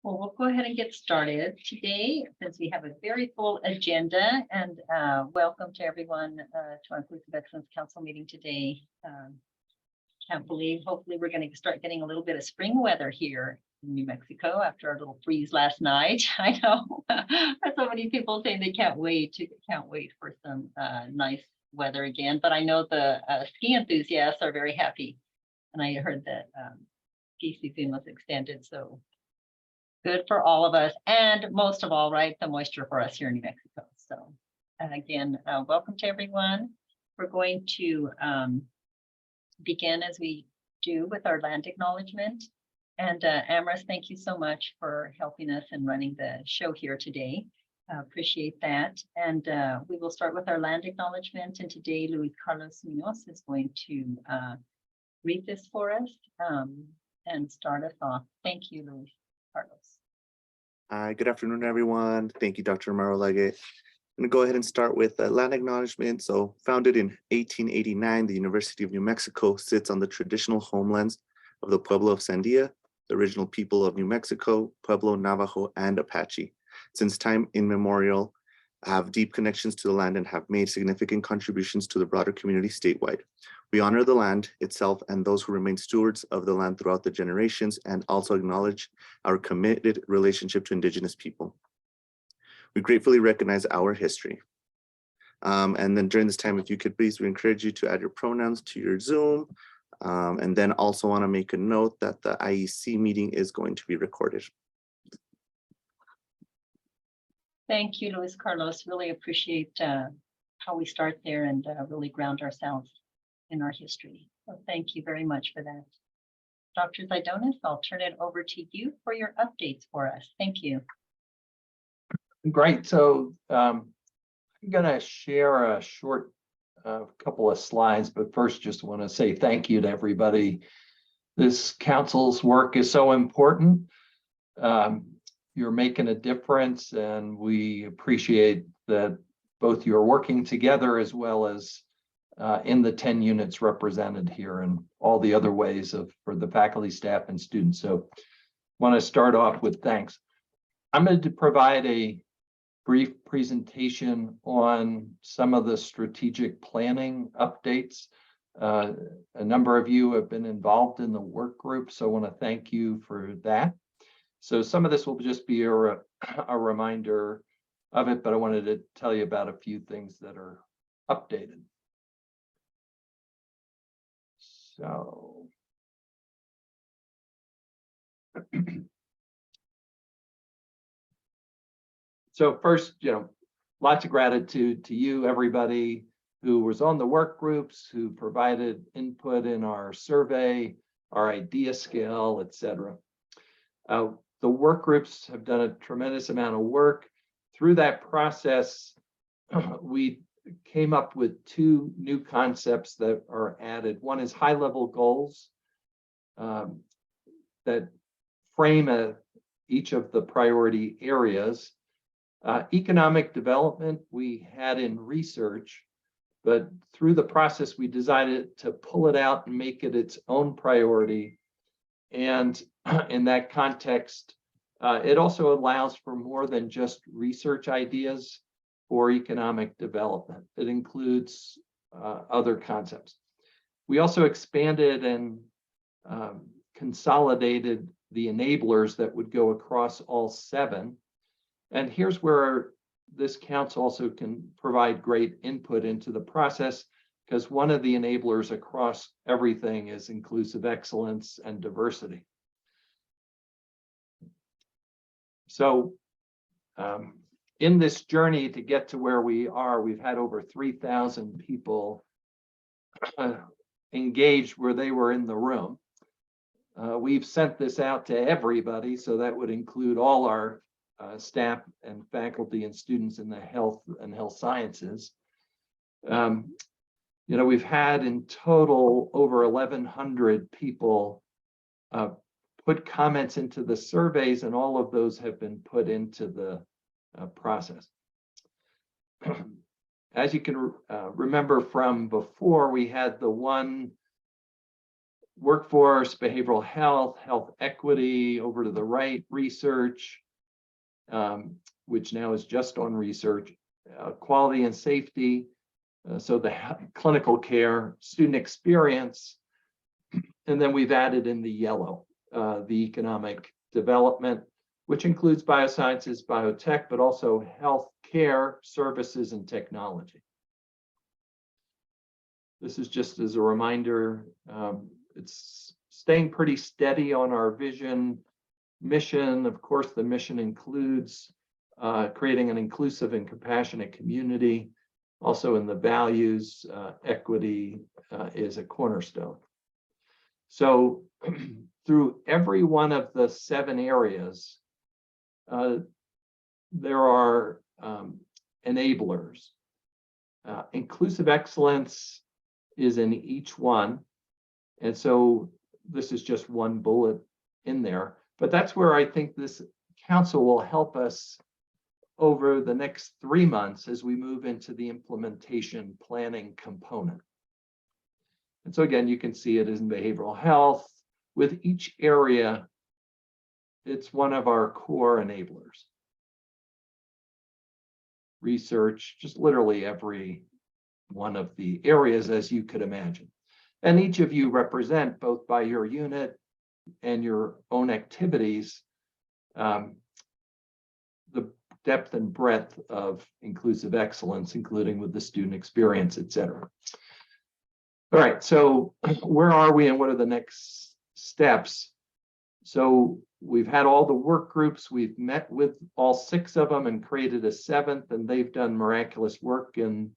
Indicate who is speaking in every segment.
Speaker 1: Well, we'll go ahead and get started today since we have a very full agenda, and welcome to everyone to our Inclusive Excellence Council meeting today. Can't believe, hopefully we're going to start getting a little bit of spring weather here in New Mexico after our little freeze last night. I know so many people saying they can't wait for some nice weather again, but I know the ski enthusiasts are very happy. And I heard that ski season was extended, so good for all of us, and most of all, right, the moisture for us here in New Mexico. So again, welcome to everyone. We're going to begin as we do with our land acknowledgement. And Amrus, thank you so much for helping us and running the show here today. Appreciate that. And we will start with our land acknowledgement. And today, Luis Carlos Munoz is going to read this for us and start us off. Thank you, Luis Carlos.
Speaker 2: Hi, good afternoon, everyone. Thank you, Dr. Amaro-Lague. I'm going to go ahead and start with land acknowledgement. So founded in 1889, the University of New Mexico sits on the traditional homelands of the Pueblo of Sandia, the original people of New Mexico, Pueblo, Navajo, and Apache. Since time immemorial, have deep connections to the land and have made significant contributions to the broader community statewide. We honor the land itself and those who remain stewards of the land throughout the generations, and also acknowledge our committed relationship to Indigenous people. We gratefully recognize our history. And then during this time, if you could please, we encourage you to add your pronouns to your Zoom. And then also want to make a note that the IEC meeting is going to be recorded.
Speaker 1: Thank you, Luis Carlos. Really appreciate how we start there and really ground ourselves in our history. So thank you very much for that. Dr. Zydonis, I'll turn it over to you for your updates for us. Thank you.
Speaker 3: Great. So I'm going to share a short couple of slides, but first just want to say thank you to everybody. This council's work is so important. You're making a difference, and we appreciate that both you're working together as well as in the 10 units represented here and all the other ways for the faculty, staff, and students. So want to start off with thanks. I'm going to provide a brief presentation on some of the strategic planning updates. A number of you have been involved in the work group, so I want to thank you for that. So some of this will just be a reminder of it, but I wanted to tell you about a few things that are updated. So first, lots of gratitude to you, everybody who was on the work groups, who provided input in our survey, our idea scale, etc. The work groups have done a tremendous amount of work. Through that process, we came up with two new concepts that are added. One is high-level goals that frame each of the priority areas. Economic development we had in research, but through the process we decided to pull it out and make it its own priority. And in that context, it also allows for more than just research ideas for economic development. It includes other concepts. We also expanded and consolidated the enablers that would go across all 7. And here's where this council also can provide great input into the process, because one of the enablers across everything is inclusive excellence and diversity. So in this journey to get to where we are, we've had over 3,000 people engaged where they were in the room. We've sent this out to everybody, so that would include all our staff and faculty and students in the health and health sciences. We've had in total over 1,100 people put comments into the surveys, and all of those have been put into the process. As you can remember from before, we had the one workforce, behavioral health, health equity, over to the right, research, which now is just on research, quality and safety, so the clinical care, student experience, and then we've added in the yellow, the economic development, which includes biosciences, biotech, but also health care, services, and technology. This is just as a reminder, it's staying pretty steady on our vision, mission. Of course, the mission includes creating an inclusive and compassionate community. Also in the values, equity is a cornerstone. So through every one of the 7 areas, there are enablers. Inclusive excellence is in each one. And so this is just one bullet in there, but that's where I think this council will help us over the next 3 months as we move into the implementation planning component. And so again, you can see it is in behavioral health. With each area, it's one of our core enablers. Research, just literally every one of the areas, as you could imagine. And each of you represent, both by your unit and your own activities, the depth and breadth of inclusive excellence, including with the student experience, et cetera. All right, so where are we and what are the next steps? So we've had all the work groups, we've met with all 6 of them and created a 7th, and they've done miraculous work in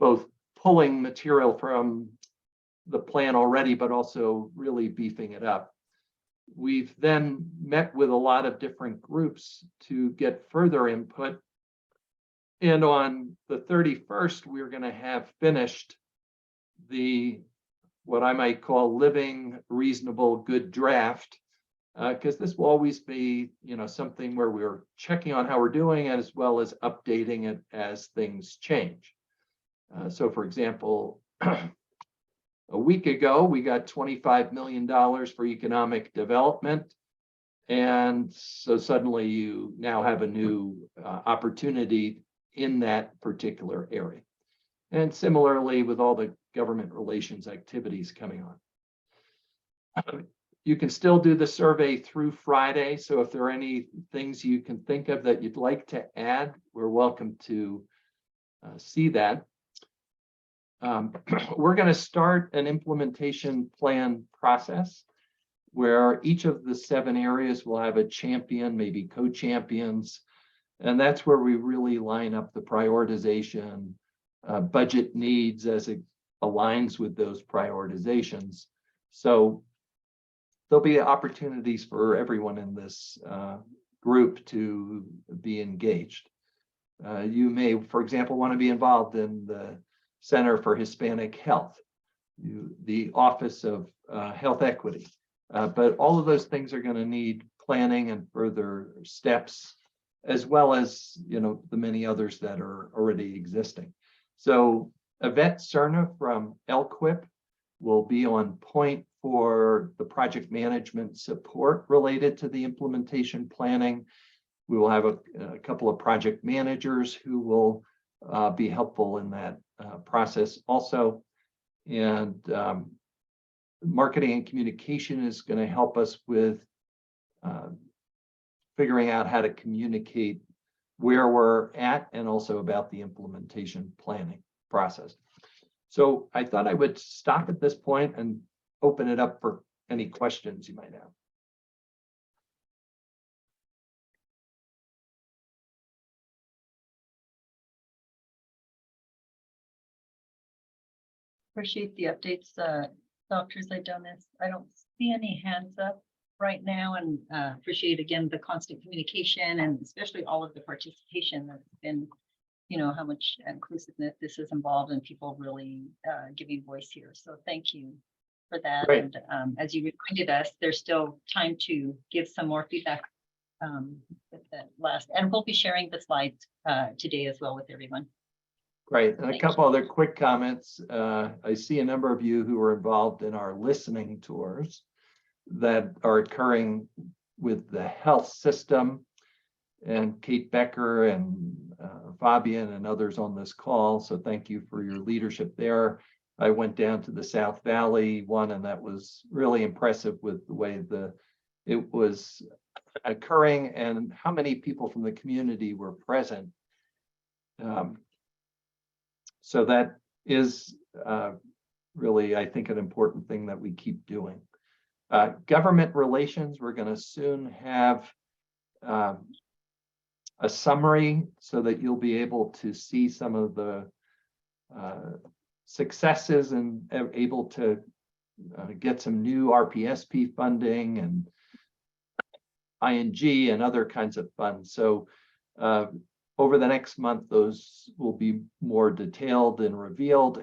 Speaker 3: both pulling material from the plan already, but also really beefing it up. We've then met with a lot of different groups to get further input. And on the 31st, we're going to have finished the, what I might call living reasonable good draft, because this will always be, something where we're checking on how we're doing as well as updating it as things change. So for example, a week ago, we got $25 million for economic development. And so suddenly you now have a new opportunity in that particular area. And similarly with all the government relations activities coming on. You can still do the survey through Friday. So if there are any things you can think of that you'd like to add, we're welcome to see that. We're going to start an implementation plan process where each of the 7 areas will have a champion, maybe co-champions. And that's where we really line up the prioritization, budget needs as it aligns with those prioritizations. So there'll be opportunities for everyone in this group to be engaged. You may, for example, want to be involved in the Center for Hispanic Health, the Office of Health Equity. But all of those things are going to need planning and further steps, as well as the many others that are already existing. So Yvette Cerna from LQIP will be on point for the project management support related to the implementation planning. We will have a couple of project managers who will be helpful in that process also. And marketing and communication is going to help us with figuring out how to communicate where we're at and also about the implementation planning process. So I thought I would stop at this point and open it up for any questions you might have.
Speaker 1: Appreciate the updates, Dr. Zaidonis. I don't see any hands up right now, and appreciate again the constant communication and especially all of the participation that's been, how much inclusiveness this is involved and people really giving voice here. So thank you for that.
Speaker 3: Great.
Speaker 1: And as you reminded us, there's still time to give some more feedback at that last, and we'll be sharing the slides today as well with everyone.
Speaker 3: Great. And a
Speaker 1: Thank
Speaker 3: couple other quick comments. I see a number of you who are involved in our listening tours that are occurring with the health system, and Kate Becker and Fabian and others on this call. So thank you for your leadership there. I went down to the South Valley one, and that was really impressive with the way it was occurring and how many people from the community were present. So that is really, I think, an important thing that we keep doing. Government relations, we're going to soon have a summary so that you'll be able to see some of the successes and able to get some new RPSP funding and ING and other kinds of funds. So over the next month, those will be more detailed and revealed.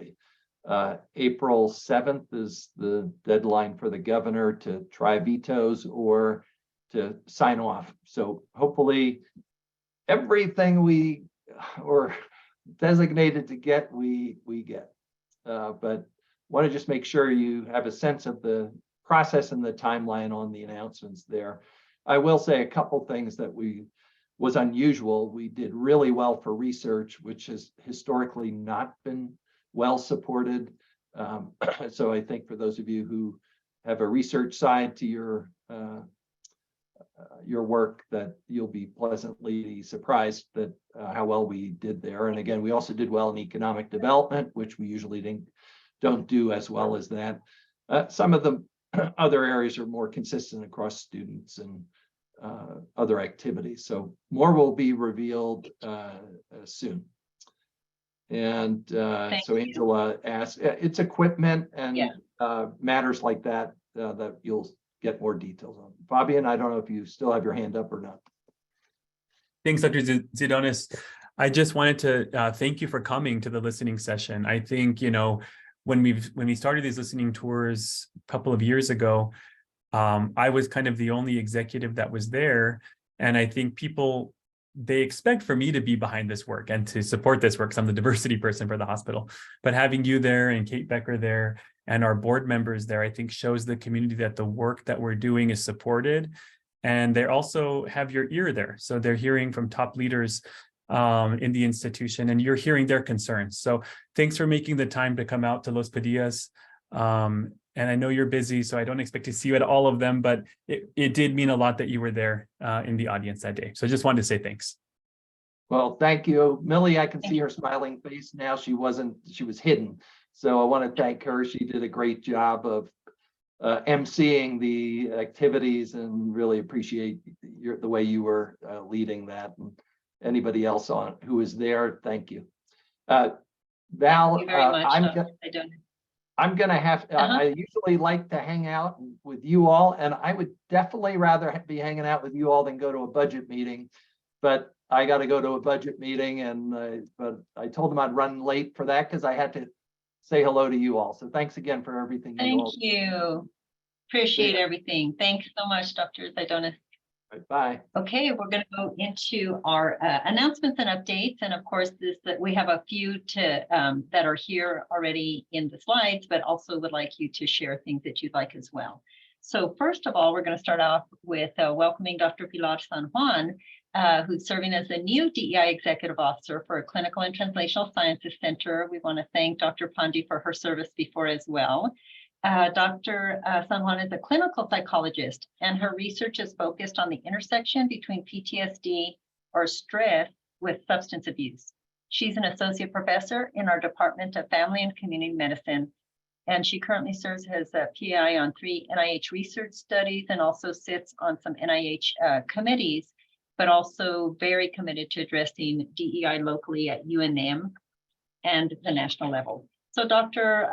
Speaker 3: April 7th is the deadline for the governor to try vetoes or to sign off. So hopefully everything we were designated to get, we get. But want to just make sure you have a sense of the process and the timeline on the announcements there. I will say a couple things that was unusual. We did really well for research, which has historically not been well supported. So I think for those of you who have a research side to your work, that you'll be pleasantly surprised that how well we did there. And again, we also did well in economic development, which we usually don't do as well as that. Some of the other areas are more consistent across students and other activities. So more will be revealed soon. And so Angela asked, it's equipment and matters like that that you'll get more details on. Fabian, I don't know if you still have your hand up or not.
Speaker 4: Thanks, Dr. Zidonis. I just wanted to thank you for coming to the listening session. I think, when we started these listening tours a couple of years ago, I was kind of the only executive that was there. And I think people, they expect for me to be behind this work and to support this work, because I'm the diversity person for the hospital. But having you there and Kate Becker there and our board members there, I think shows the community that the work that we're doing is supported. And they also have your ear there. So they're hearing from top leaders in the institution, and you're hearing their concerns. So thanks for making the time to come out to Los Padillas. And I know you're busy, so I don't expect to see you at all of them, but it did mean a lot that you were there in the audience that day. So I just wanted to say thanks.
Speaker 3: Well, thank you. Millie, I can see her smiling face now. She was hidden. So I want to thank her. She did a great job of emceeing the activities, and really appreciate the way you were leading that. And anybody else who was there, thank you. Val,
Speaker 1: Thank you very much.
Speaker 3: I'm going to have, I usually like to hang out with you all, and I would definitely rather be hanging out with you all than go to a budget meeting. But I got to go to a budget meeting, and but I told them I'd run late for that because I had to say hello to you all. So thanks again for everything.
Speaker 1: Thank you. Appreciate everything. Thanks so much, Dr. Zidonis.
Speaker 3: Bye.
Speaker 1: Okay, we're going to go into our announcements and updates. And of course, we have a few that are here already in the slides, but also would like you to share things that you'd like as well. So first of all, we're going to start off with welcoming Dr. Pilar San Juan, who's serving as the new DEI Executive Officer for Clinical and Translational Sciences Center. We want to thank Dr. Pandey for her service before as well. Dr. San Juan is a clinical psychologist, and her research is focused on the intersection between PTSD or stress with substance abuse. She's an associate professor in our Department of Family and Community Medicine, and she currently serves as a PI on 3 NIH research studies and also sits on some NIH committees, but also very committed to addressing DEI locally at UNM and the national level. So Dr.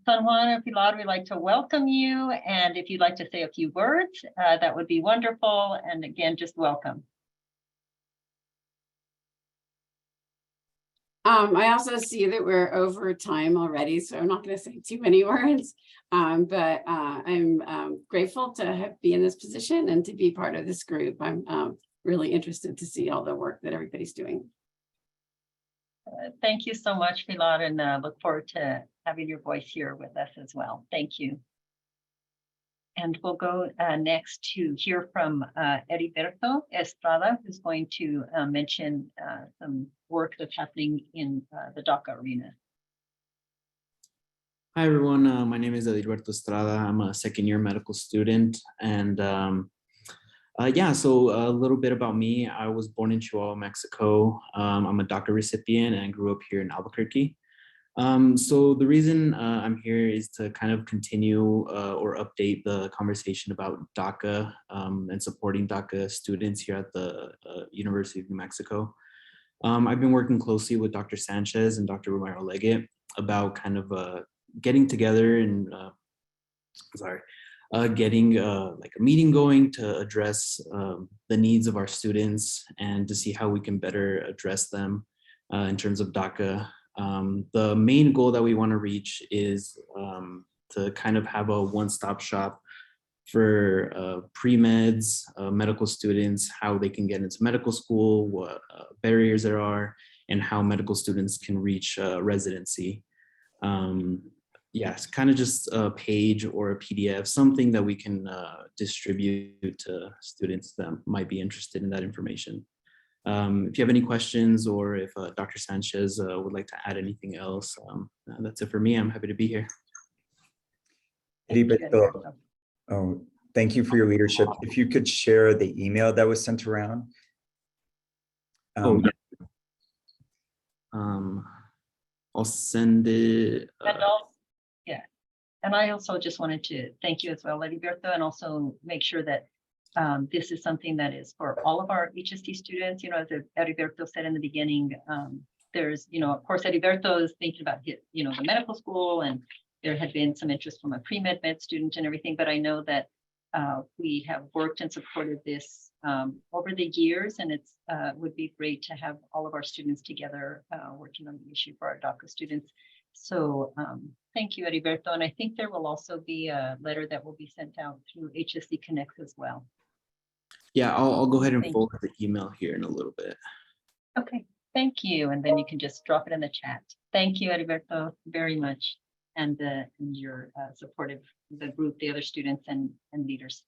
Speaker 1: San Juan Pilar, we'd like to welcome you. And if you'd like to say a few words, that would be wonderful. And again, just welcome.
Speaker 5: I also see that we're over time already, so I'm not going to say too many words, but I'm grateful to be in this position and to be part of this group. I'm really interested to see all the work that everybody's doing.
Speaker 1: Thank you so much, Pilar, and look forward to having your voice here with us as well. Thank you. And we'll go next to hear from Heriberto Estrada, who's going to mention some work that's happening in the DACA arena.
Speaker 6: Hi, everyone. My name is Heriberto Estrada. I'm a second-year medical student. And yeah, so a little bit about me. I was born in Chihuahua, Mexico. I'm a DACA recipient and grew up here in Albuquerque. So the reason I'm here is to kind of continue or update the conversation about DACA and supporting DACA students here at the University of New Mexico. I've been working closely with Dr. Sanchez and Dr. Romero Leggett about kind of getting together and getting like a meeting going to address the needs of our students and to see how we can better address them in terms of DACA. The main goal that we want to reach is to kind of have a one-stop shop for pre-meds, medical students, how they can get into medical school, what barriers there are, and how medical students can reach residency. Yes, kind of just a page or a PDF, something that we can distribute to students that might be interested in that information. If you have any questions or if Dr. Sanchez would like to add anything else, that's it for me. I'm happy to be here.
Speaker 7: Heriberto, oh, thank you for your leadership. If you could share the email that was sent around.
Speaker 6: Oh, yeah. I'll send it.
Speaker 1: And I also just wanted to thank you as well, Heriberto, and also make sure that this is something that is for all of our HST students. You know, as Heriberto said in the beginning, there's, you know, of course, Heriberto is thinking about, you know, the medical school, and there had been some interest from a pre-med med student and everything, but I know that we have worked and supported this over the years, and it's would be great to have all of our students together working on the issue for our DACA students. So thank you, Heriberto. And I think there will also be a letter that will be sent out through HSC Connects as well.
Speaker 6: Yeah, I'll go ahead and forward the email here in a little bit.
Speaker 1: Okay, thank you. And then you can just drop it in the chat. Thank you, Heriberto, very much. And your support of the group, the other students and leaders.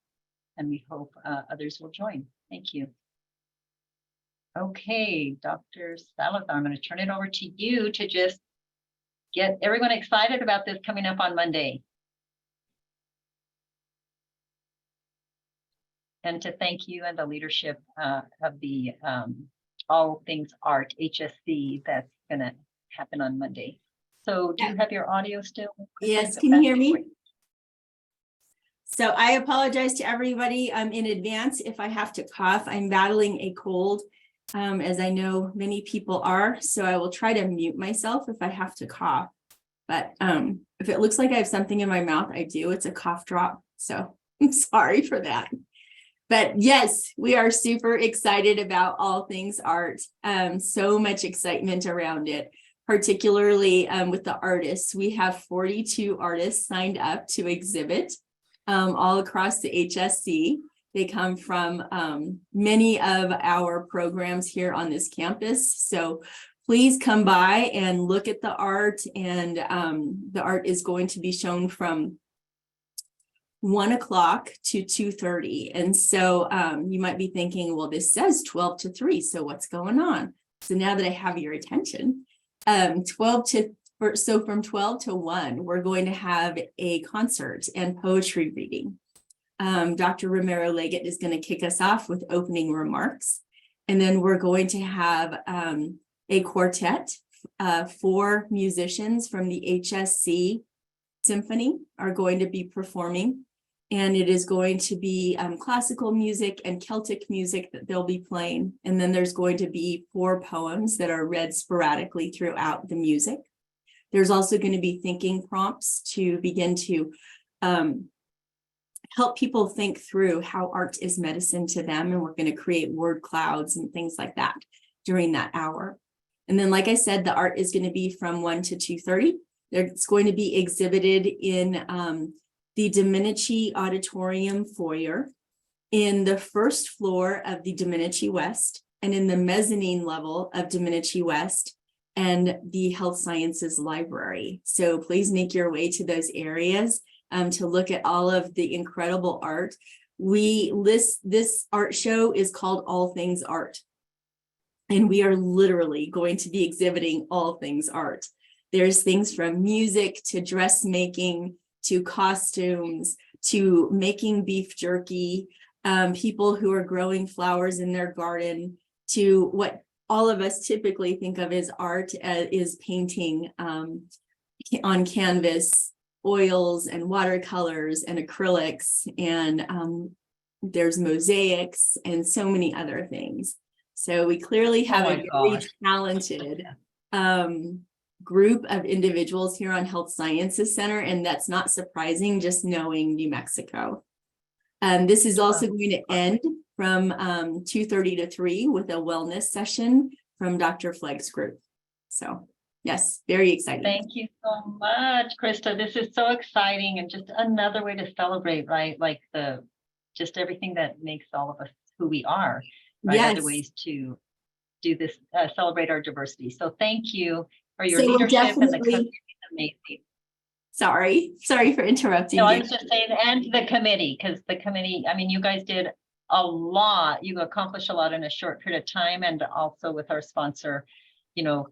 Speaker 1: And we hope others will join. Thank you. Okay, Dr. Salazar, I'm going to turn it over to you to just get everyone excited about this coming up on Monday. And to thank you and the leadership of the All Things Art HSC that's going to happen on Monday. So do you have your audio still?
Speaker 8: Yes, can you hear me? So I apologize to everybody in advance if I have to cough. I'm battling a cold, as I know many people are. So I will try to mute myself if I have to cough. But if it looks like I have something in my mouth, I do. It's a cough drop. So I'm sorry for that. But yes, we are super excited about All Things Art. So much excitement around it, particularly with the artists. We have 42 artists signed up to exhibit all across the HSC. They come from many of our programs here on this campus. So please come by and look at the art. And the art is going to be shown from 1 o'clock to 2:30. And so you might be thinking, well, this says 12 to 3. So what's going on? So now that I have your attention, from 12 to 1, we're going to have a concert and poetry reading. Dr. Romero Leggett is going to kick us off with opening remarks. And then we're going to have a quartet, 4 musicians from the HSC Symphony are going to be performing. And it is going to be classical music and Celtic music that they'll be playing. And then there's going to be 4 poems that are read sporadically throughout the music. There's also going to be thinking prompts to begin to help people think through how art is medicine to them. And we're going to create word clouds and things like that during that hour. And then, like I said, the art is going to be from 1 to 2:30. It's going to be exhibited in the Dominici Auditorium foyer, in the first floor of the Dominici West, and in the mezzanine level of Dominici West. and the health sciences library. So please make your way to those areas to look at all of the incredible art. This art show is called All Things Art. And we are literally going to be exhibiting all things art. There's things from music to dressmaking to costumes to making beef jerky, people who are growing flowers in their garden, to what all of us typically think of as art is painting on canvas, oils and watercolors and acrylics, and there's mosaics and so many other things. So we clearly have a very talented group of individuals here on Health Sciences Center, and that's not surprising just knowing New Mexico. This is also going to end from 2:30 to 3 with a wellness session from Dr. Flegg's group. So yes, very exciting.
Speaker 1: Thank you so much, Krista. This is so exciting and just another way to celebrate, right? Like just everything that makes all of us who we are, right?
Speaker 8: Yes.
Speaker 1: Other ways to do this, celebrate our diversity. So thank you for your
Speaker 8: So we'll
Speaker 1: leadership, and the
Speaker 8: definitely-
Speaker 1: committee is amazing.
Speaker 8: Sorry for interrupting.
Speaker 1: No, I
Speaker 8: Dave.
Speaker 1: was just saying, and the committee, because the committee, I mean, you guys did a lot. You accomplished a lot in a short period of time, and also with our sponsor,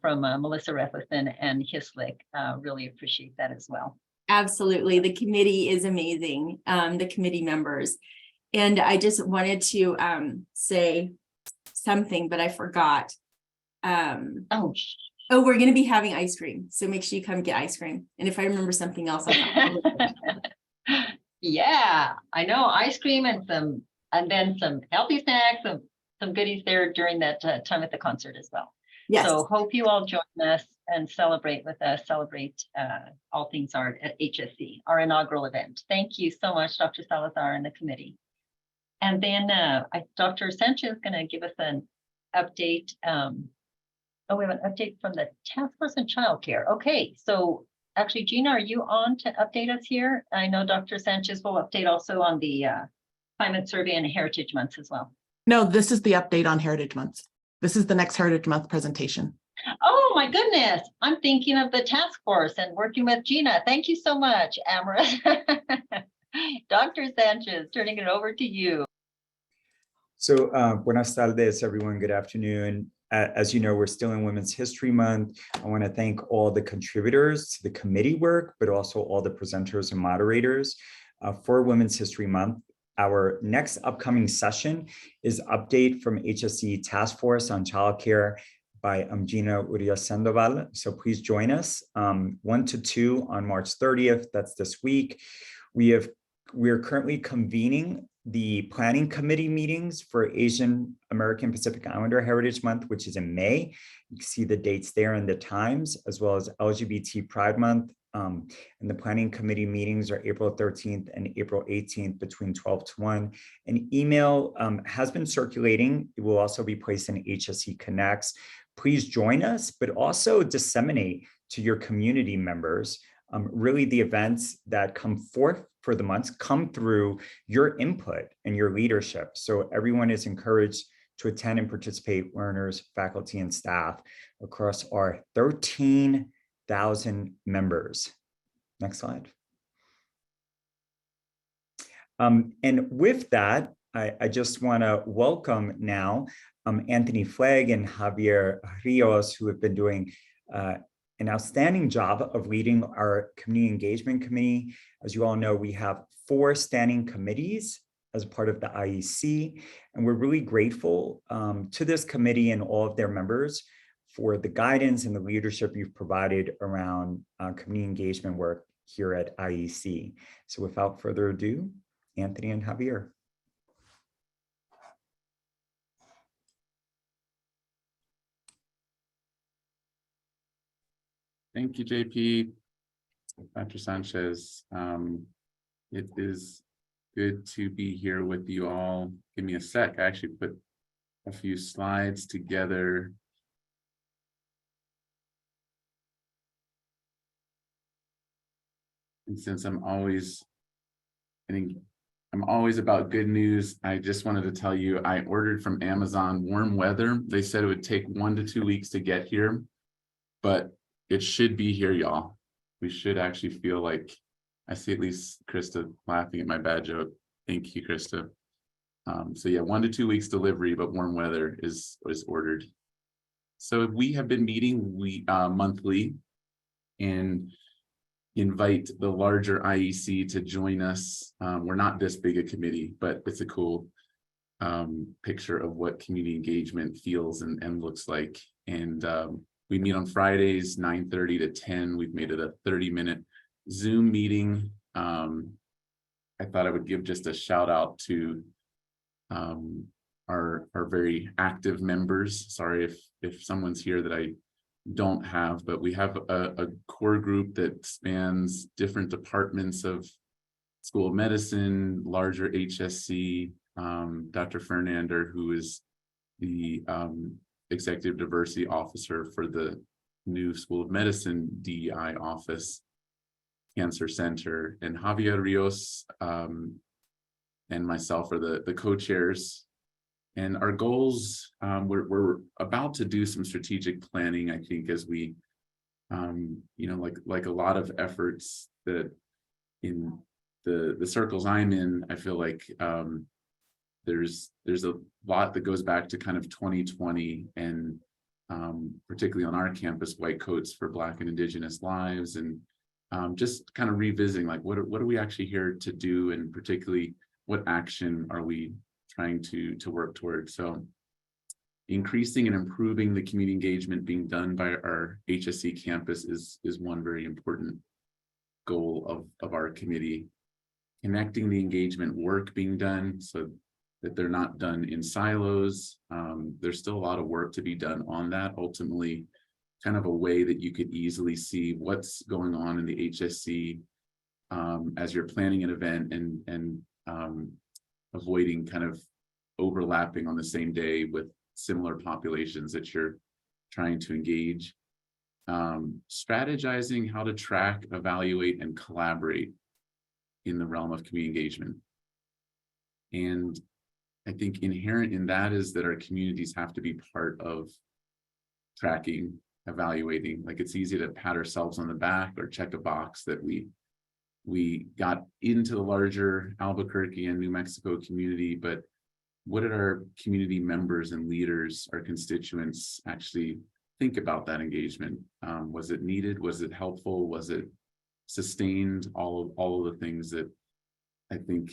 Speaker 1: from Melissa Reflison and Hislick, really appreciate that as well.
Speaker 8: Absolutely. The committee is amazing, the committee members. And I just wanted to say something, but I forgot. Oh, we're going to be having ice cream. So make sure you come get ice cream. And if I remember something else, I'll
Speaker 1: Yeah, I know, ice cream and then some healthy snacks and some goodies there during that time at the concert as well.
Speaker 8: Yes.
Speaker 1: So hope you all join us and celebrate with us, All Things Art at HSC, our inaugural event. Thank you so much, Dr. Salazar and the committee. And then Dr. Sanchez is going to give us an update. We have an update from the Task Force on Childcare. Okay, so actually, Gina, are you on to update us here? I know Dr. Sanchez will update also on the climate survey and Heritage Months as well.
Speaker 9: No, this is the update on Heritage Month. This is the next Heritage Month presentation.
Speaker 1: Oh my goodness, I'm thinking of the task force and working with Gina. Thank you so much, Amaris. Dr. Sanchez, turning it over to you.
Speaker 7: So buenas tardes, everyone. Good afternoon. As you know, we're still in Women's History Month. I want to thank all the contributors to the committee work, but also all the presenters and moderators for Women's History Month. Our next upcoming session is update from HSC Task Force on Childcare by Gina Uria Sandoval. So please join us 1 to 2 on March 30th. That's this week. We are currently convening the planning committee meetings for Asian American Pacific Islander Heritage Month, which is in May. You can see the dates there and the times, as well as LGBT Pride Month. And the planning committee meetings are April 13th and April 18th between 12 to 1. An email has been circulating. It will also be placed in HSC Connects. Please join us, but also disseminate to your community members. Really, the events that come forth for the months come through your input and your leadership. So everyone is encouraged to attend and participate, learners, faculty, and staff across our 13,000 members. Next slide. And with that, I just want to welcome now Anthony Flegg and Javier Rios, who have been doing an outstanding job of leading our community engagement committee. As you all know, we have 4 standing committees as part of the IEC, and we're really grateful to this committee and all of their members for the guidance and the leadership you've provided around community engagement work here at IEC. So without further ado, Anthony and Javier.
Speaker 10: Thank you, JP. Dr. Sanchez. It is good to be here with you all. Give me a sec. I actually put a few slides together. And since I'm always about good news, I just wanted to tell you I ordered from Amazon warm weather. They said it would take 1 to 2 weeks to get here. but it should be here, y'all. We should actually feel like, I see at least Krista laughing at my bad joke. Thank you, Krista. So yeah, 1 to 2 weeks delivery, but warm weather is ordered. So we have been meeting monthly and invite the larger IEC to join us. We're not this big a committee, but it's a cool picture of what community engagement feels and looks like. And we meet on Fridays, 9:30 to 10. We've made it a 30-minute Zoom meeting. I thought I would give just a shout out to our very active members. Sorry if someone's here that I don't have, but we have a core group that spans different departments of School of Medicine, larger HSC, Dr. Fernander, who is the Executive Diversity Officer for the new School of Medicine DEI office, Cancer Center, and Javier Rios and myself are the co-chairs. And our goals, we're about to do some strategic planning, I think, as we, like a lot of efforts that in the circles I'm in, I feel like there's a lot that goes back to kind of 2020 and particularly on our campus, White Coats for Black and Indigenous Lives, and just kind of revisiting like what are we actually here to do, and particularly what action are we trying to work towards. So increasing and improving the community engagement being done by our HSC campus is one very important goal of our committee. Connecting the engagement work being done so that they're not done in silos. There's still a lot of work to be done on that. Ultimately, kind of a way that you could easily see what's going on in the HSC as you're planning an event and avoiding kind of overlapping on the same day with similar populations that you're trying to engage. Strategizing how to track, evaluate, and collaborate in the realm of community engagement. And I think inherent in that is that our communities have to be part of tracking, evaluating. Like it's easy to pat ourselves on the back or check a box that we got into the larger Albuquerque and New Mexico community, but what did our community members and leaders, our constituents actually think about that engagement? Was it needed? Was it helpful? Was it sustained? All of the things that I think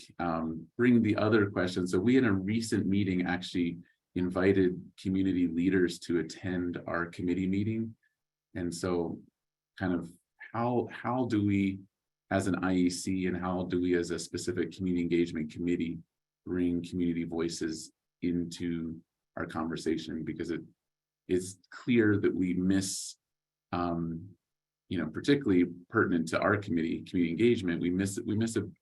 Speaker 10: bring the other questions. So we in a recent meeting actually invited community leaders to attend our committee meeting. And so kind of how do we as an IEC and how do we as a specific community engagement committee bring community voices into our conversation, because it is clear that we miss, particularly pertinent to our committee engagement, we miss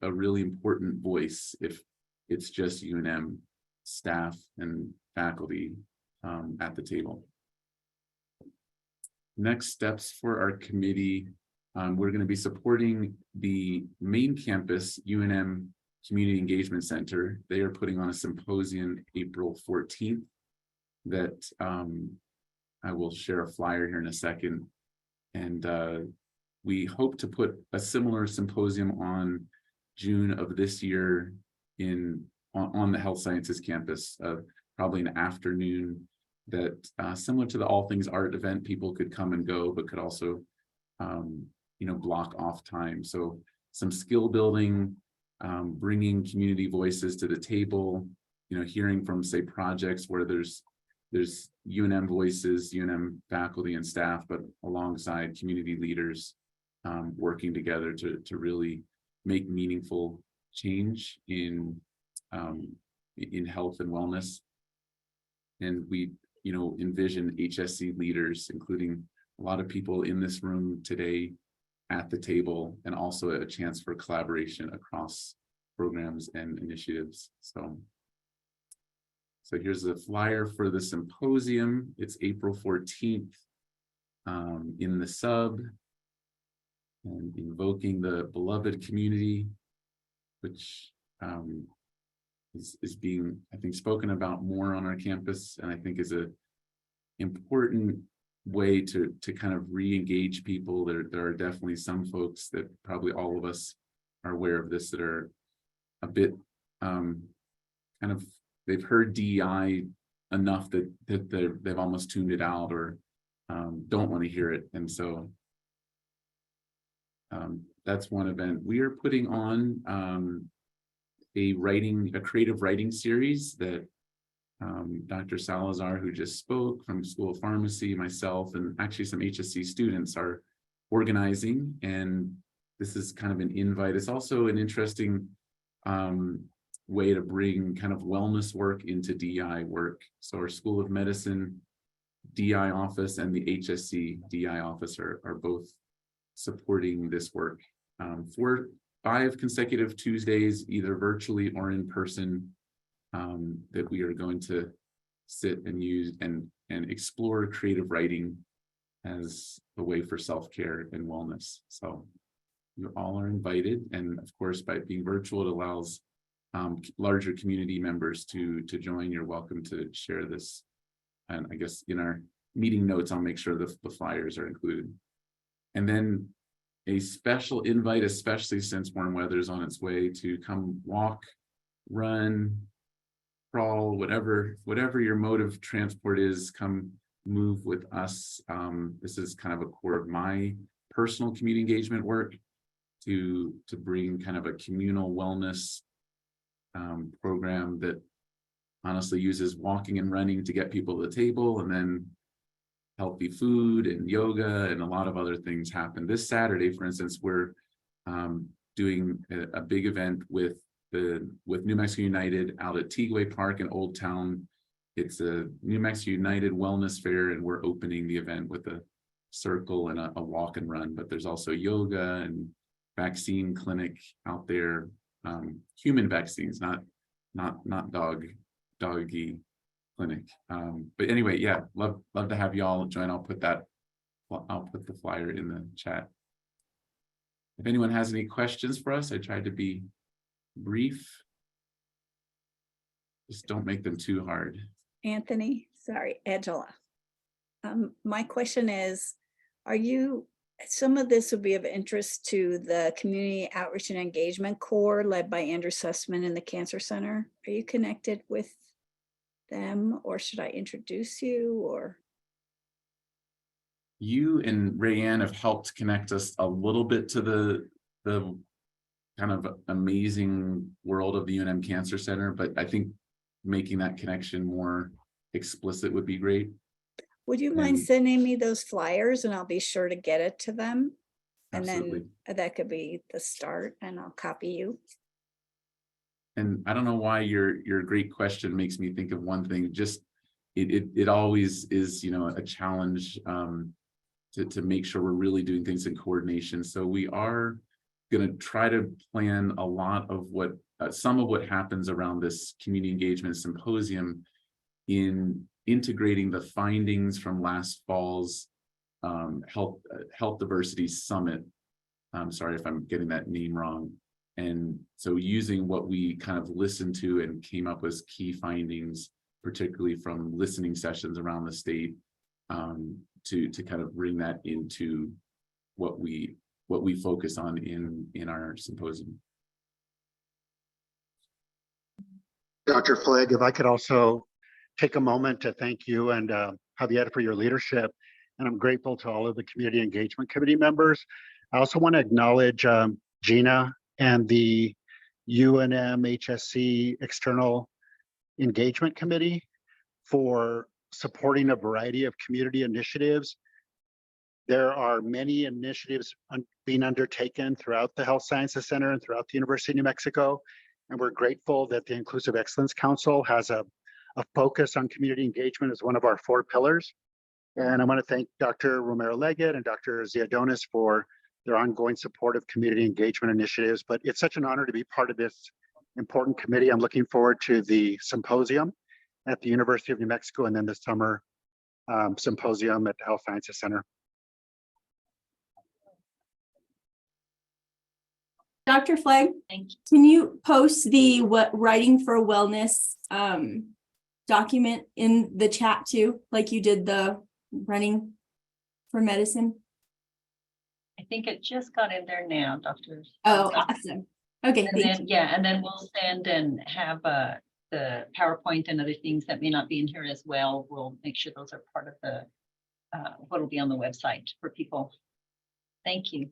Speaker 10: a really important voice if it's just UNM staff and faculty at the table. Next steps for our committee. We're going to be supporting the main campus UNM Community Engagement Center. They are putting on a symposium April 14th that I will share a flyer here in a second. And we hope to put a similar symposium on June of this year on the Health Sciences campus, probably an afternoon that similar to the All Things Art event, people could come and go, but could also block off time. So some skill building, bringing community voices to the table, hearing from, say, projects where there's UNM voices, UNM faculty and staff, but alongside community leaders working together to really make meaningful change in health and wellness. And we envision HSC leaders, including a lot of people in this room today at the table, and also a chance for collaboration across programs and initiatives. So here's the flyer for the symposium. It's April 14th in the sub, and invoking the beloved community, which is being, I think, spoken about more on our campus, and I think is a important way to kind of re-engage people. There are definitely some folks that probably all of us are aware of this that are a bit kind of, they've heard DEI enough that they've almost tuned it out or don't want to hear it. And so that's one event. We are putting on a creative writing series that Dr. Salazar, who just spoke from School of Pharmacy, myself, and actually some HSC students are organizing. And this is kind of an invite. It's also an interesting way to bring kind of wellness work into DEI work. So our School of Medicine DEI office and the HSC DEI office are both supporting this work for 5 consecutive Tuesdays, either virtually or in person, that we are going to sit and use and explore creative writing as a way for self-care and wellness. So you all are invited, and of course, by being virtual, it allows larger community members to join. You're welcome to share this, and I guess in our meeting notes, I'll make sure the flyers are included. And then a special invite, especially since warm weather is on its way, to come walk, run, crawl, whatever your mode of transport is, come move with us. This is kind of a core of my personal community engagement work to bring kind of a communal wellness program that honestly uses walking and running to get people to the table, and then healthy food and yoga and a lot of other things happen. This Saturday, for instance, we're doing a big event with New Mexico United out at Tigway Park in Old Town. It's a New Mexico United Wellness Fair, and we're opening the event with a circle and a walk and run. But there's also yoga and vaccine clinic out there, human vaccines, not doggy clinic. But anyway, yeah, love to have you all join. I'll put the flyer in the chat. If anyone has any questions for us, I tried to be brief. Just don't make them too hard.
Speaker 11: Anthony, sorry, Angela. My question is, some of this would be of interest to the Community Outreach and Engagement Corps led by Andrew Sussman in the Cancer Center. Are you connected with them, or should I introduce you? Or
Speaker 10: you and Rayanne have helped connect us a little bit to the kind of amazing world of the UNM Cancer Center, but I think making that connection more explicit would be great.
Speaker 11: would you mind sending me those flyers, and I'll be sure to get it to them? And
Speaker 10: Absolutely.
Speaker 11: then that could be the start, and I'll copy you.
Speaker 10: And I don't know why your great question makes me think of one thing. Just it always is, a challenge to make sure we're really doing things in coordination. So we are going to try to plan a lot of some of what happens around this community engagement symposium in integrating the findings from last fall's health diversity summit. I'm sorry if I'm getting that name wrong. And so using what we kind of listened to and came up with key findings, particularly from listening sessions around the state, to kind of bring that into what we focus on in our symposium.
Speaker 12: Dr. Flegg, if I could also take a moment to thank you and Javier for your leadership. And I'm grateful to all of the Community Engagement Committee members. I also want to acknowledge Gina and the UNM HSC External Engagement Committee for supporting a variety of community initiatives. There are many initiatives being undertaken throughout the Health Sciences Center and throughout the University of New Mexico. And we're grateful that the Inclusive Excellence Council has a focus on community engagement as one of our 4 pillars. And I want to thank Dr. Romero-Leggett and Dr. Ziadonis for their ongoing support of community engagement initiatives. But it's such an honor to be part of this important committee. I'm looking forward to the symposium at the University of New Mexico and then the summer symposium at the Health Sciences Center.
Speaker 8: Dr. Flegg,
Speaker 1: Thank you.
Speaker 8: can you post the Writing for Wellness document in the chat too, like you did the running for medicine?
Speaker 1: I think it just got in there now, Dr.
Speaker 8: Oh, awesome. Okay,
Speaker 1: And
Speaker 8: thank you.
Speaker 1: then, yeah, and then we'll send and have the PowerPoint and other things that may not be in here as well. We'll make sure those are part of the what will be on the website for people. Thank you.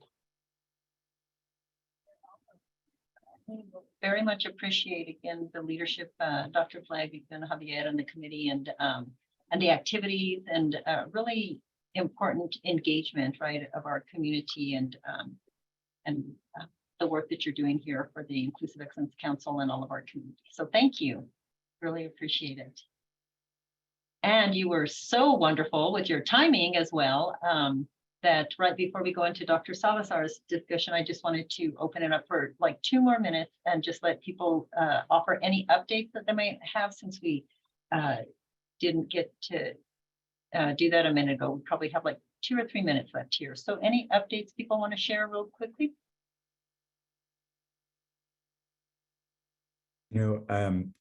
Speaker 1: Very much appreciate again the leadership, Dr. Flagg and Javier and the committee and the activities and really important engagement, right, of our community and the work that you're doing here for the Inclusive Excellence Council and all of our community. So thank you. Really appreciate it. And you were so wonderful with your timing as well. That right before we go into Dr. Salazar's discussion, I just wanted to open it up for like 2 more minutes and just let people offer any updates that they might have since we didn't get to do that a minute ago. We probably have like 2 or 3 minutes left here. So any updates people want to share real quickly?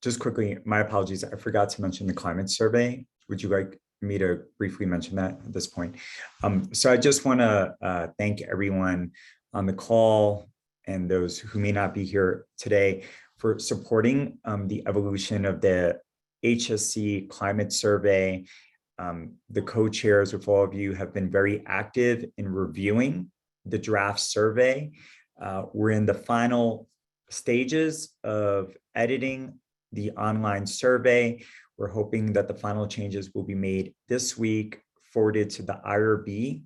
Speaker 7: Just quickly, my apologies. I forgot to mention the climate survey. Would you like me to briefly mention that at this point? So I just want to thank everyone on the call and those who may not be here today for supporting the evolution of the HSC climate survey. The co-chairs with all of you have been very active in reviewing the draft survey. We're in the final stages of editing the online survey. We're hoping that the final changes will be made this week, forwarded to the IRB,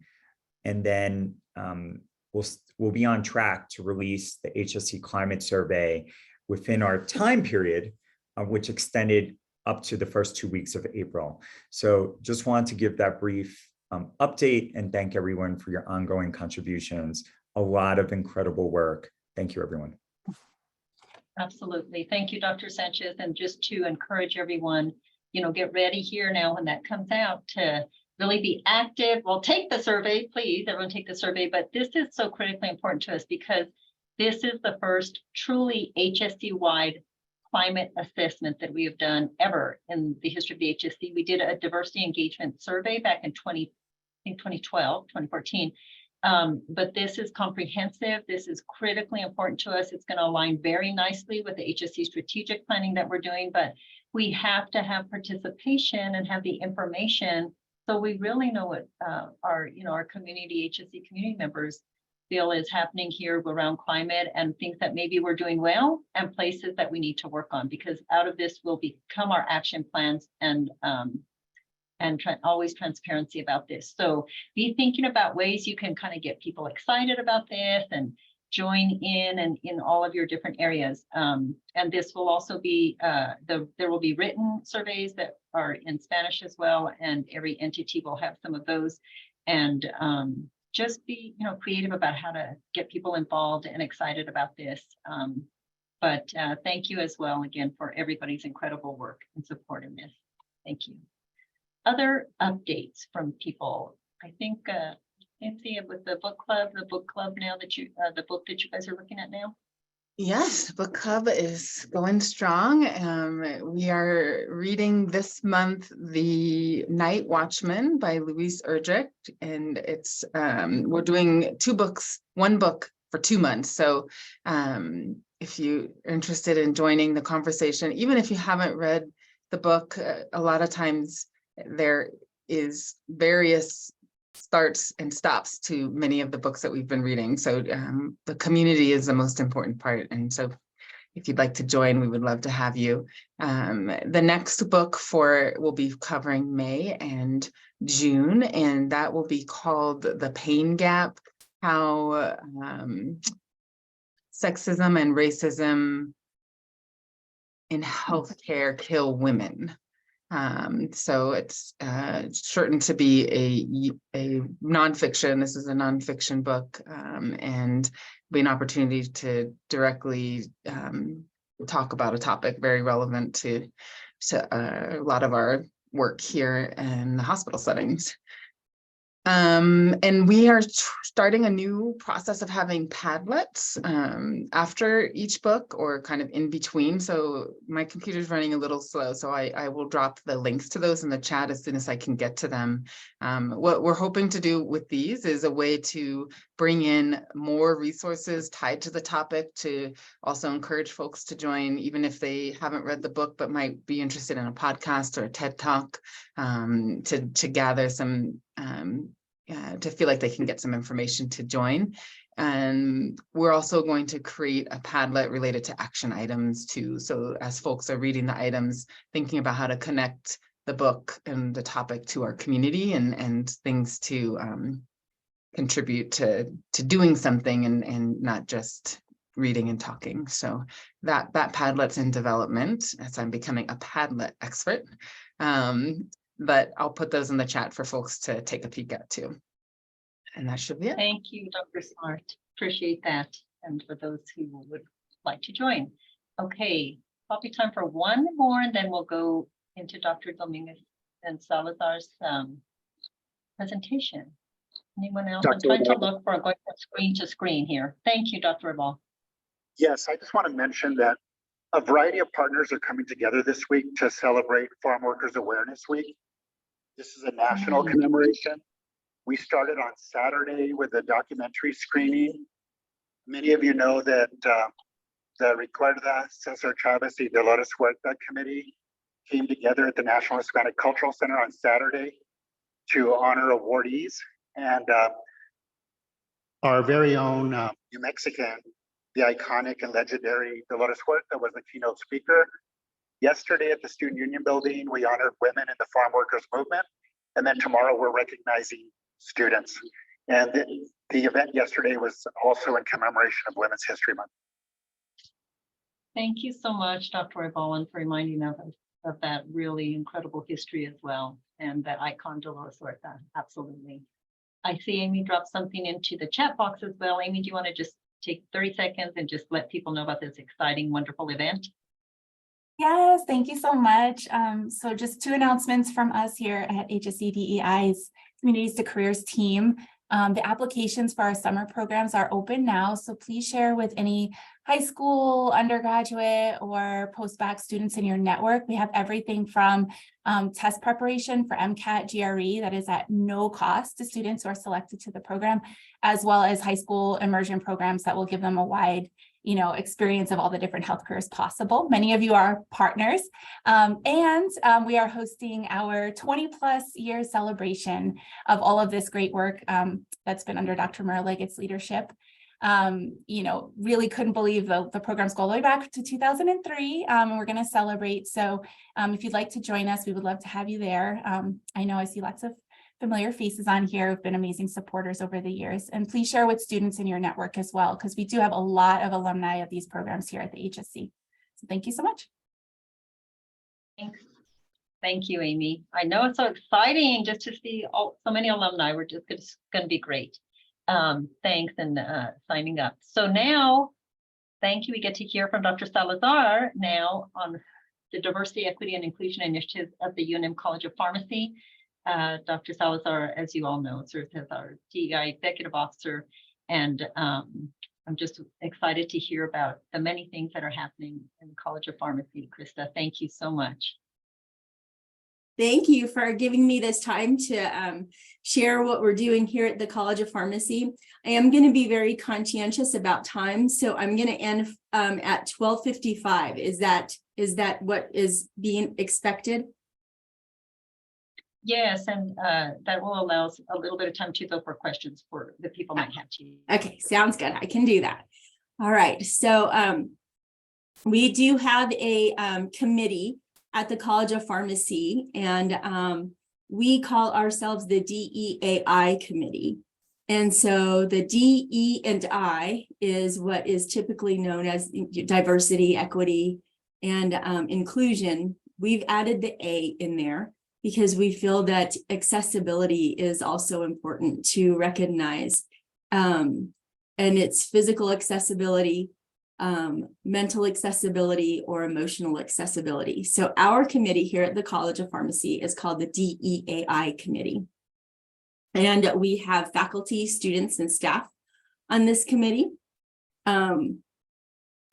Speaker 7: and then we'll be on track to release the HSC climate survey within our time period, which extended up to the first 2 weeks of April. So just wanted to give that brief update and thank everyone for your ongoing contributions. A lot of incredible work. Thank you, everyone.
Speaker 1: Absolutely. Thank you, Dr. Sanchez. And just to encourage everyone, get ready here now when that comes out to really be active. Well, take the survey, please, everyone take the survey. But this is so critically important to us because this is the first truly HSC-wide climate assessment that we have done ever in the history of the HSC. We did a diversity engagement survey back in 2014. But this is comprehensive. This is critically important to us. It's going to align very nicely with the HSC strategic planning that we're doing, but we have to have participation and have the information so we really know what our community, HSC community members feel is happening here around climate and things that maybe we're doing well and places that we need to work on, because out of this will become our action plans and always transparency about this. So be thinking about ways you can kind of get people excited about this and join in and in all of your different areas. And this will also be, there will be written surveys that are in Spanish as well, and every entity will have some of those. And just be creative about how to get people involved and excited about this. But thank you as well again for everybody's incredible work and support in this. Thank you. Other updates from people. I think Nancy, with the book club now that you the book that you guys are looking at now.
Speaker 9: Yes, book club is going strong. We are reading this month The Night Watchman by Louise Erdrich, and it's we're doing 2 books, 1 book for 2 months. So if you're interested in joining the conversation, even if you haven't read the book, a lot of times there is various starts and stops to many of the books that we've been reading. So the community is the most important part. And so if you'd like to join, we would love to have you. The next book will be covering May and June, and that will be called The Pain Gap: How Sexism and Racism in Healthcare Kill Women. So it's certain to be a nonfiction. This is a nonfiction book, and be an opportunity to directly talk about a topic very relevant to a lot of our work here in the hospital settings. And we are starting a new process of having Padlets after each book or kind of in between. So my computer's running a little slow, so I will drop the links to those in the chat as soon as I can get to them. What we're hoping to do with these is a way to bring in more resources tied to the topic, to also encourage folks to join, even if they haven't read the book, but might be interested in a podcast or a TED Talk, to gather some to feel like they can get some information to join. And we're also going to create a Padlet related to action items too. So as folks are reading the items, thinking about how to connect the book and the topic to our community and things to contribute to doing something and not just reading and talking. So that Padlet's in development as I'm becoming a Padlet expert. But I'll put those in the chat for folks to take a peek at too. And that should be it.
Speaker 1: Thank you, Dr. Smart. Appreciate that. And for those who would like to join. Okay, probably time for one more, and then we'll go into Dr. Dominguez and Salazar's presentation. Anyone else? I'm trying to look for going from screen to screen here. Thank you, Dr. Ebal.
Speaker 12: Yes, I just want to mention that a variety of partners are coming together this week to celebrate Farm Workers Awareness Week. This is a national commemoration. We started on Saturday with a documentary screening. Many of you know that the Recuerda Cesar Chavez y Dolores Huerta Committee came together at the National Hispanic Cultural Center on Saturday to honor awardees. And our very own New Mexican, the iconic and legendary Dolores Huerta, was the keynote speaker. Yesterday at the Student Union Building, we honored women in the farm workers movement. And then tomorrow we're recognizing students. And the event yesterday was also in commemoration of Women's History Month.
Speaker 1: Thank you so much, Dr. Ebal, for reminding us of that really incredible history as well. And that icon Dolores Huerta, absolutely. I see Amy dropped something into the chat box as well. Amy, do you want to just take 30 seconds and just let people know about this exciting, wonderful event?
Speaker 13: Yes, thank you so much. So just two announcements from us here at HSE DEI's Communities to Careers team. The applications for our summer programs are open now, so please share with any high school, undergraduate, or post-bac students in your network. We have everything from test preparation for MCAT GRE that is at no cost to students who are selected to the program, as well as high school immersion programs that will give them a wide experience of all the different health careers possible. Many of you are partners, and we are hosting our 20+ year celebration of all of this great work that's been under Dr. Murrow-Leggett's leadership. Really couldn't believe the program's go all the way back to 2003, and we're going to celebrate. So if you'd like to join us, we would love to have you there. I know I see lots of familiar faces on here who've been amazing supporters over the years. And please share with students in your network as well, because we do have a lot of alumni of these programs here at the HSC. So thank you so much.
Speaker 1: Thanks. Thank you, Amy. I know it's so exciting just to see so many alumni. We're just going to be great. Thanks and signing up. So now, thank you. We get to hear from Dr. Salazar now on the Diversity, Equity, and Inclusion Initiative of the UNM College of Pharmacy. Dr. Salazar, as you all know, serves as our DEI executive officer, and I'm just excited to hear about the many things that are happening in the College of Pharmacy. Krista, thank you so much.
Speaker 8: Thank you for giving me this time to share what we're doing here at the College of Pharmacy. I am going to be very conscientious about time, so I'm going to end at 12:55. Is that what is being expected?
Speaker 1: Yes, and that will allow us a little bit of time to go for questions for the people might have to.
Speaker 8: Okay, sounds good. I can do that. All right. So we do have a committee at the College of Pharmacy, and we call ourselves the DEAI committee. And so the DE&I is what is typically known as diversity, equity, and inclusion. We've added the A in there because we feel that accessibility is also important to recognize. And it's physical accessibility, mental accessibility, or emotional accessibility. So our committee here at the College of Pharmacy is called the DEAI committee. And we have faculty, students, and staff on this committee.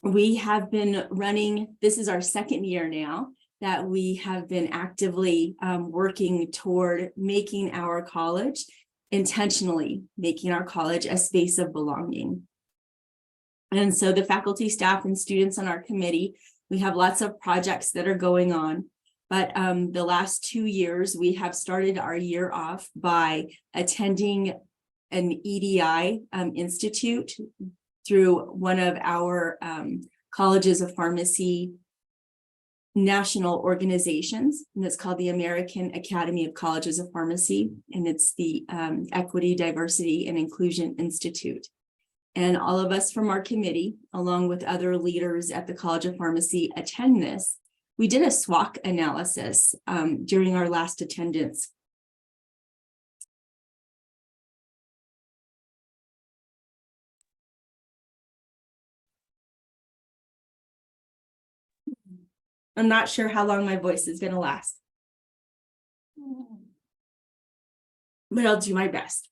Speaker 8: We have been running, this is our second year now that we have been actively working toward making our college, intentionally making our college a space of belonging. And so the faculty, staff, and students on our committee, we have lots of projects that are going on. But the last 2 years, we have started our year off by attending an EDI institute through one of our colleges of pharmacy national organizations, and it's called the American Academy of Colleges of Pharmacy, and it's the Equity, Diversity, and Inclusion Institute. And all of us from our committee, along with other leaders at the College of Pharmacy, attend this. We did a SWOT analysis during our last attendance. I'm not sure how long my voice is going to last, but I'll do my best.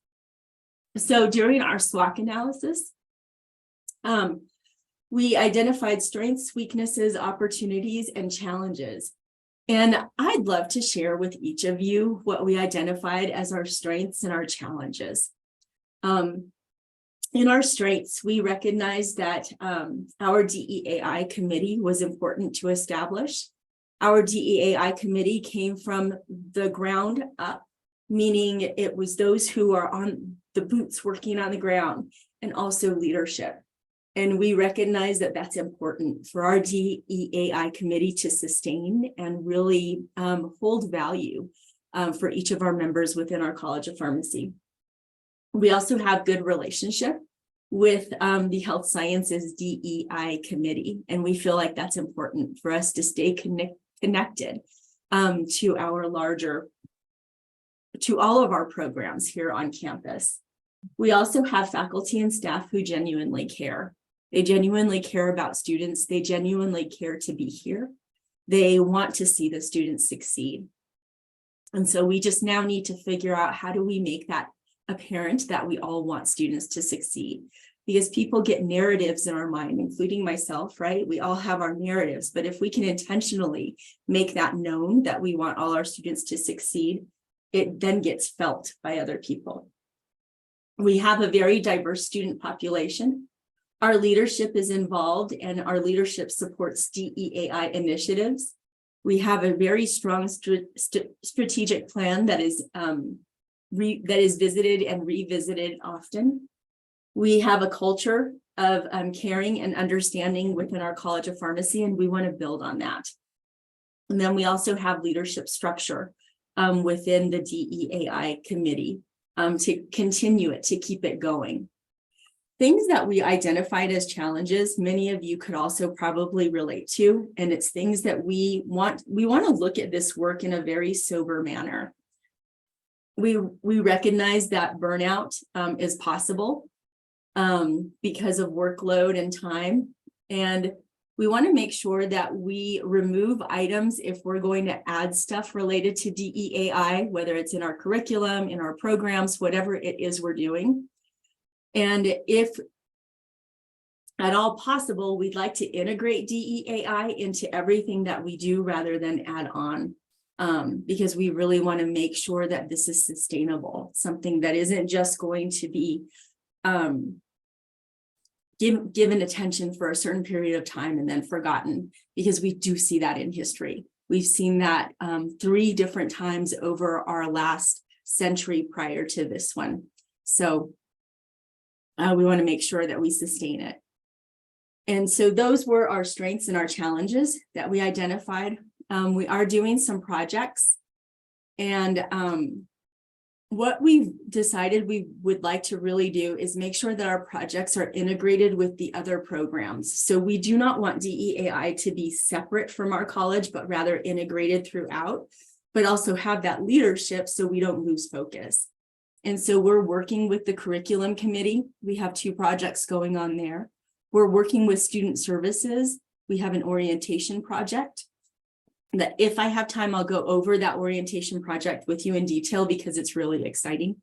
Speaker 8: So during our SWOT analysis, we identified strengths, weaknesses, opportunities, and challenges. And I'd love to share with each of you what we identified as our strengths and our challenges. In our strengths, we recognized that our DEAI committee was important to establish. Our DEAI committee came from the ground up, meaning it was those who are on the boots working on the ground, and also leadership. And we recognize that that's important for our DEAI committee to sustain and really hold value for each of our members within our College of Pharmacy. We also have good relationship with the Health Sciences DEI committee, and we feel like that's important for us to stay connected to our larger, to all of our programs here on campus. We also have faculty and staff who genuinely care. They genuinely care about students. They genuinely care to be here. They want to see the students succeed. And so we just now need to figure out, how do we make that apparent that we all want students to succeed? Because people get narratives in our mind, including myself, right? We all have our narratives, but if we can intentionally make that known that we want all our students to succeed, it then gets felt by other people. We have a very diverse student population. Our leadership is involved, and our leadership supports DEAI initiatives. We have a very strong strategic plan that is visited and revisited often. We have a culture of caring and understanding within our College of Pharmacy, and we want to build on that. And then we also have leadership structure within the DEAI committee to continue it, to keep it going. Things that we identified as challenges, many of you could also probably relate to, and it's things that we want to look at this work in a very sober manner. We recognize that burnout is possible because of workload and time, and we want to make sure that we remove items if we're going to add stuff related to DEAI, whether it's in our curriculum, in our programs, whatever it is we're doing. And if at all possible, we'd like to integrate DEAI into everything that we do rather than add on, because we really want to make sure that this is sustainable, something that isn't just going to be given attention for a certain period of time and then forgotten, because we do see that in history. We've seen that 3 different times over our last century prior to this one. So we want to make sure that we sustain it. And so those were our strengths and our challenges that we identified. We are doing some projects, and what we've decided we would like to really do is make sure that our projects are integrated with the other programs. So we do not want DEAI to be separate from our college, but rather integrated throughout, but also have that leadership so we don't lose focus. And so we're working with the curriculum committee. We have 2 projects going on there. We're working with student services. We have an orientation project that, if I have time, I'll go over that orientation project with you in detail because it's really exciting.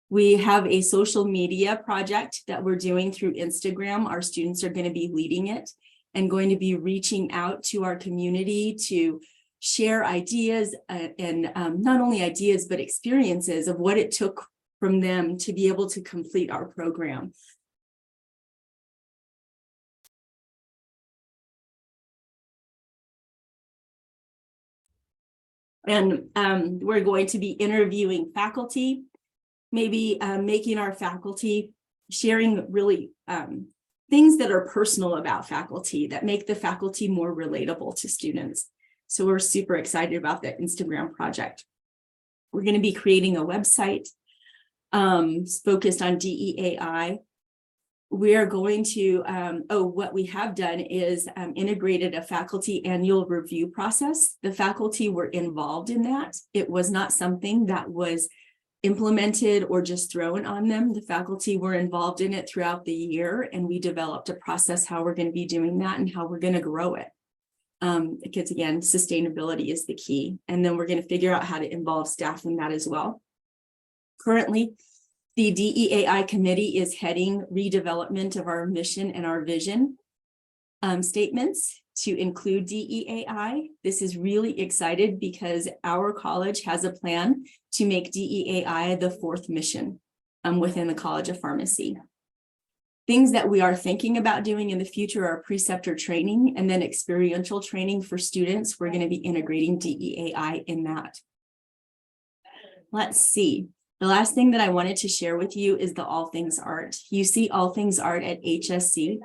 Speaker 8: We have a social media project that we're doing through Instagram. Our students are going to be leading it and going to be reaching out to our community to share ideas and not only ideas, but experiences of what it took from them to be able to complete our program. And we're going to be interviewing faculty, maybe making our faculty, sharing really things that are personal about faculty that make the faculty more relatable to students. So we're super excited about that Instagram project. We're going to be creating a website focused on DEAI. We are going to, what we have done is integrated a faculty annual review process. The faculty were involved in that. It was not something that was implemented or just thrown on them. The faculty were involved in it throughout the year, and we developed a process how we're going to be doing that and how we're going to grow it. Because again, sustainability is the key. And then we're going to figure out how to involve staff in that as well. Currently, the DEAI committee is heading redevelopment of our mission and our vision statements to include DEAI. This is really excited because our college has a plan to make DEAI the 4th mission within the College of Pharmacy. Things that we are thinking about doing in the future are preceptor training and then experiential training for students. We're going to be integrating DEAI in that. Let's see. The last thing that I wanted to share with you is the All Things Art. You see All Things Art at HSC.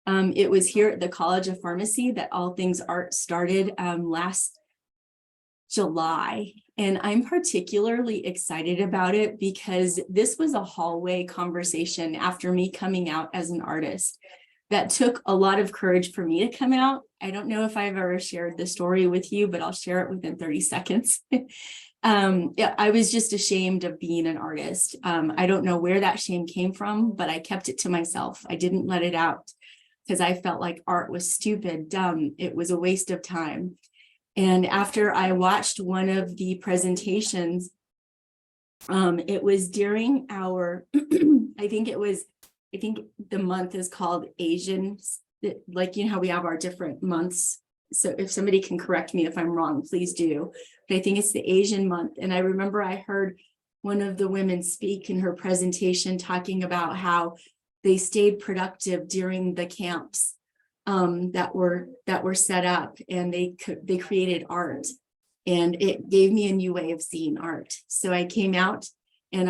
Speaker 8: It was here at the College of Pharmacy that All Things Art started last July. And I'm particularly excited about it because this was a hallway conversation after me coming out as an artist that took a lot of courage for me to come out. I don't know if I've ever shared the story with you, but I'll share it within 30 seconds. Yeah, I was just ashamed of being an artist. I don't know where that shame came from, but I kept it to myself. I didn't let it out because I felt like art was stupid, dumb. It was a waste of time. And after I watched one of the presentations, it was during our, I think the month is called Asian, like, you know how we have our different months. So if somebody can correct me if I'm wrong, please do. But I think it's the Asian month. And I remember I heard one of the women speak in her presentation talking about how they stayed productive during the camps that were set up, and they created art, and it gave me a new way of seeing art. So I came out, and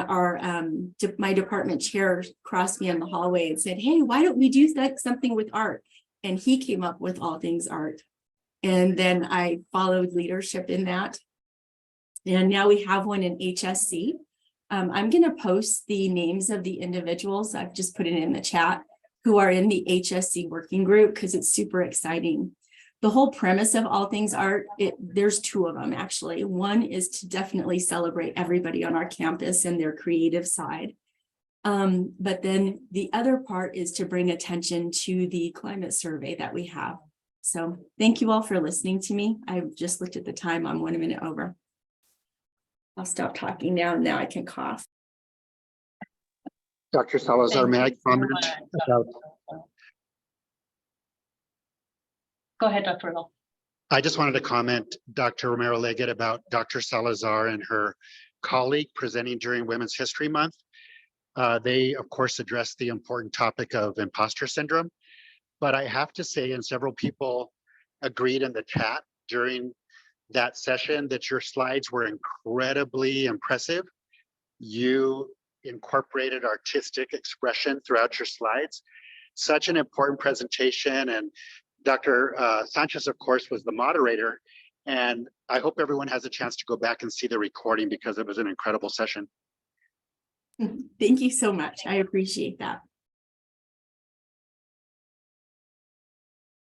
Speaker 8: my department chair crossed me in the hallway and said, "Hey, why don't we do something with art?" And he came up with All Things Art. And then I followed leadership in that. And now we have one in HSC. I'm going to post the names of the individuals. I've just put it in the chat who are in the HSC working group because it's super exciting. The whole premise of All Things Art, there's 2 of them actually. One is to definitely celebrate everybody on our campus and their creative side. But then the other part is to bring attention to the climate survey that we have. So thank you all for listening to me. I just looked at the time. I'm 1 minute over. I'll stop talking now. Now I can cough.
Speaker 12: Dr. Salazar, may I comment about?
Speaker 1: Go ahead, Dr. Earl.
Speaker 12: I just wanted to comment, Dr. Romero-Leggett, about Dr. Salazar and her colleague presenting during Women's History Month. They, of course, addressed the important topic of imposter syndrome. But I have to say, and several people agreed in the chat during that session, that your slides were incredibly impressive. You incorporated artistic expression throughout your slides. Such an important presentation. And Dr. Sanchez, of course, was the moderator. And I hope everyone has a chance to go back and see the recording because it was an incredible session.
Speaker 8: Thank you so much. I appreciate that.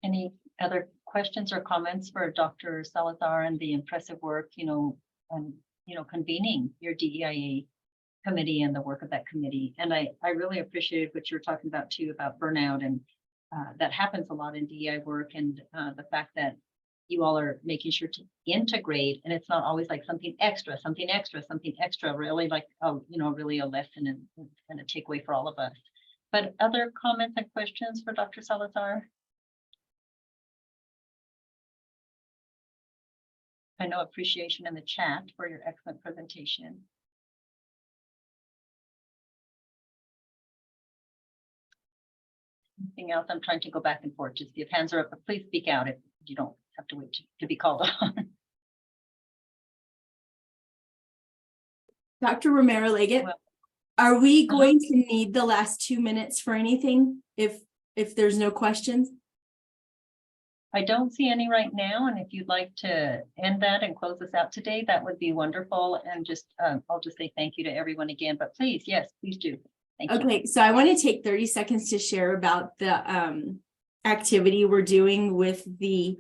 Speaker 1: Any other questions or comments for Dr. Salazar and the impressive work, and convening your DEIA committee and the work of that committee? And I really appreciated what you were talking about too, about burnout, and that happens a lot in DEI work, and the fact that you all are making sure to integrate, and it's not always like something extra, really like, really a lesson and a takeaway for all of us. But other comments and questions for Dr. Salazar? I know appreciation in the chat for your excellent presentation. Anything else? I'm trying to go back and forth. Just if hands are up, but please speak out if you don't have to wait to be called on.
Speaker 8: Dr. Romero Leggett,
Speaker 1: Well,
Speaker 8: are we going to need the last 2 minutes for anything if there's no questions?
Speaker 1: I don't see any right now, and if you'd like to end that and close us out today, that would be wonderful. And just I'll just say thank you to everyone again, but please, yes, please do. Thank you.
Speaker 8: Okay, so I want to take 30 seconds to share about the activity we're doing with the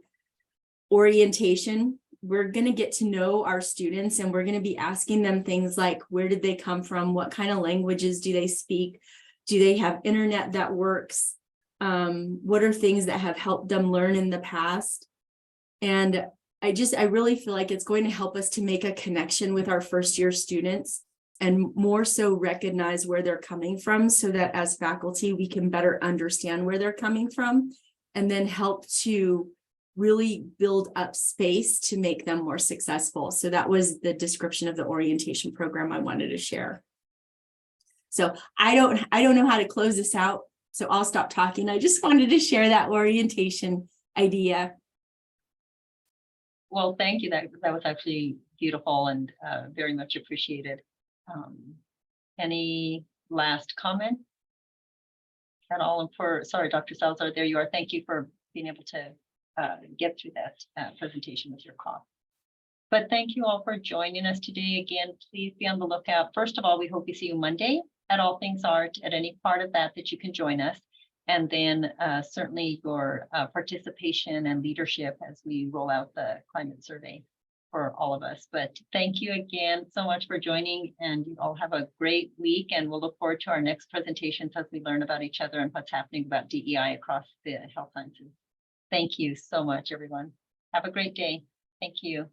Speaker 8: orientation. We're going to get to know our students, and we're going to be asking them things like, where did they come from? What kind of languages do they speak? Do they have internet that works? What are things that have helped them learn in the past? And I really feel like it's going to help us to make a connection with our first year students, and more so recognize where they're coming from, so that as faculty, we can better understand where they're coming from, and then help to really build up space to make them more successful. So that was the description of the orientation program I wanted to share. So I don't know how to close this out, so I'll stop talking. I just wanted to share that orientation idea.
Speaker 1: Well, thank you. That was actually beautiful and very much appreciated. Any last comment at all? And sorry, Dr. Salazar, there you are. Thank you for being able to get through that presentation with your cough. But thank you all for joining us today. Again, please be on the lookout. First of all, we hope we see you Monday at All Things Art, at any part of that you can join us. And then certainly your participation and leadership as we roll out the climate survey for all of us. But thank you again so much for joining, and you all have a great week, and we'll look forward to our next presentations as we learn about each other and what's happening about DEI across the health sciences. Thank you so much, everyone. Have a great day. Thank you.